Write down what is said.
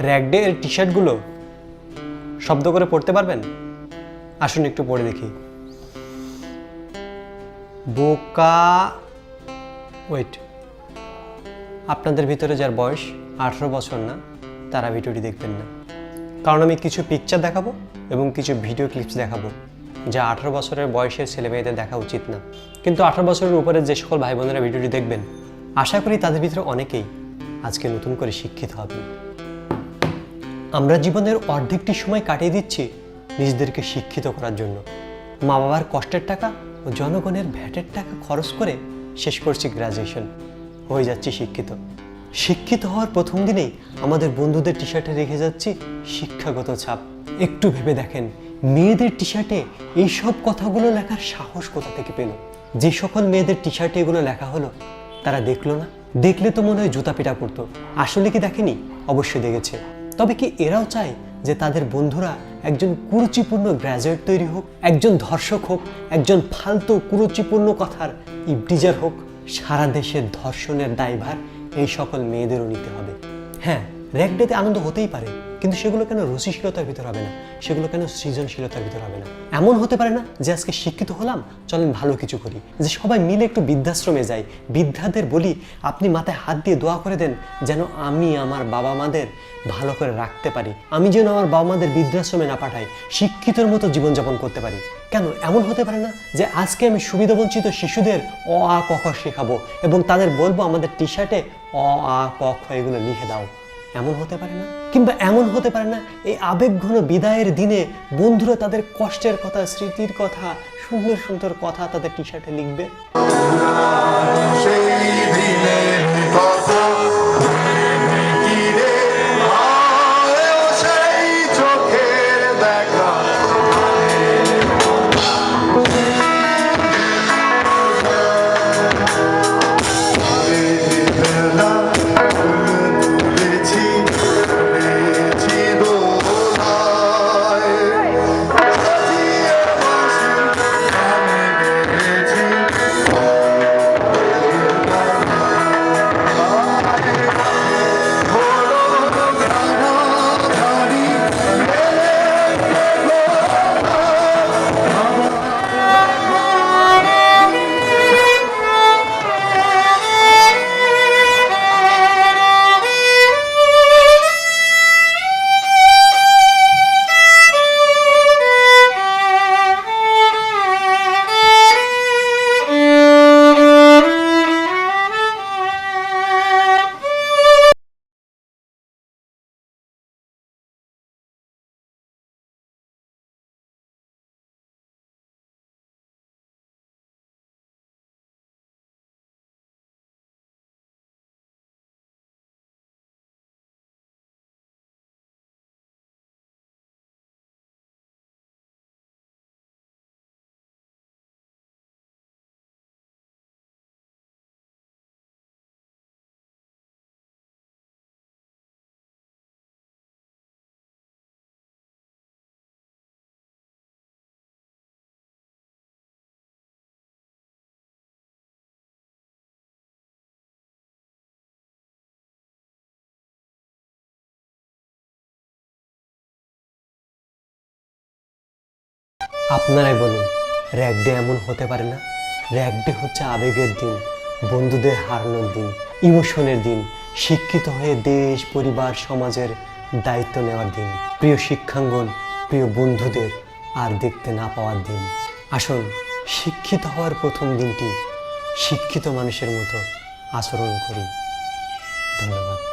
Rag day এর টি শার্টগুলো শব্দ করে পড়তে পারবেন? আসুন একটু পড়ে দেখি। বোকা, ওয়েট, আপনাদের ভিতরে যার বয়স 18 বছর না তারা ভিডিওটি দেখবেন না, কারণ আমি কিছু পিকচার দেখাবো এবং কিছু ভিডিও ক্লিপস দেখাবো যা 18 বছরের বয়সের ছেলে মেয়েদের দেখা উচিত না। কিন্তু 18 বছরের উপরে যে সকল ভাই বোনেরা ভিডিওটি দেখবেন, আশা করি তাদের ভিতরে অনেকেই আজকে নতুন করে শিক্ষিত হবেন। আমরা জীবনের অর্ধেকটি সময় কাটিয়ে দিচ্ছি নিজেদেরকে শিক্ষিত করার জন্য। মা বাবার কষ্টের টাকা ও জনগণের ভ্যাটের টাকা খরচ করে শেষ করছি গ্র্যাজুয়েশন, হয়ে যাচ্ছি শিক্ষিত। শিক্ষিত হওয়ার প্রথম দিনেই আমাদের বন্ধুদের টি শার্টে রেখে যাচ্ছি শিক্ষাগত ছাপ। একটু ভেবে দেখেন, মেয়েদের টি শার্টে এইসব কথাগুলো লেখার সাহস কোথা থেকে পেল? যে সকল মেয়েদের টি শার্টে এগুলো লেখা হলো তারা দেখলো না? দেখলে তো মনে হয় জুতা পিটা করতো। আসলে কি দেখেনি? অবশ্যই দেখেছে। তবে কি এরাও চায় যে তাদের বন্ধুরা একজন কুরুচিপূর্ণ গ্র্যাজুয়েট তৈরি হোক, একজন ধর্ষক হোক, একজন ফালতু কুরুচিপূর্ণ কথার ইবটিজার হোক? সারা দেশের ধর্ষণের দায়ভার এই সকল মেয়েদেরও নিতে হবে। হ্যাঁ, র‍্যাগ ডেতে আনন্দ হতেই পারে, কিন্তু সেগুলো কেন রুচিশীলতার ভিতর হবে না? সেগুলো কেন সৃজনশীলতার ভিতর হবে না? এমন হতে পারে না যে আজকে শিক্ষিত হলাম, চলেন ভালো কিছু করি, যে সবাই মিলে একটু বৃদ্ধাশ্রমে যাই, বৃদ্ধাদের বলি আপনি মাথায় হাত দিয়ে দোয়া করে দেন যেন আমি আমার বাবা মাদের ভালো করে রাখতে পারি, আমি যেন আমার বাবা মাদের বৃদ্ধাশ্রমে না পাঠাই, শিক্ষিতর মতো জীবনযাপন করতে পারি। কেন এমন হতে পারে না যে আজকে আমি সুবিধাবঞ্চিত শিশুদের অ আ ক খ শেখাবো এবং তাদের বলবো আমাদের টি শার্টে অ আ ক খ এগুলো লিখে দাও? এমন হতে পারে না? কিংবা এমন হতে পারে না এই আবেগঘন বিদায়ের দিনে বন্ধুরা তাদের কষ্টের কথা, স্মৃতির কথা, সুন্দর সুন্দর কথা তাদের টি শার্টে লিখবে? আপনারাই বলুন, র‍্যাগ ডে এমন হতে পারে না? র‍্যাগ ডে হচ্ছে আবেগের দিন, বন্ধুদের হারানোর দিন, ইমোশনের দিন, শিক্ষিত হয়ে দেশ, পরিবার, সমাজের দায়িত্ব নেওয়ার দিন, প্রিয় শিক্ষাঙ্গন, প্রিয় বন্ধুদের আর দেখতে না পাওয়ার দিন। আসুন শিক্ষিত হওয়ার প্রথম দিনটি শিক্ষিত মানুষের মতো আচরণ করি। ধন্যবাদ।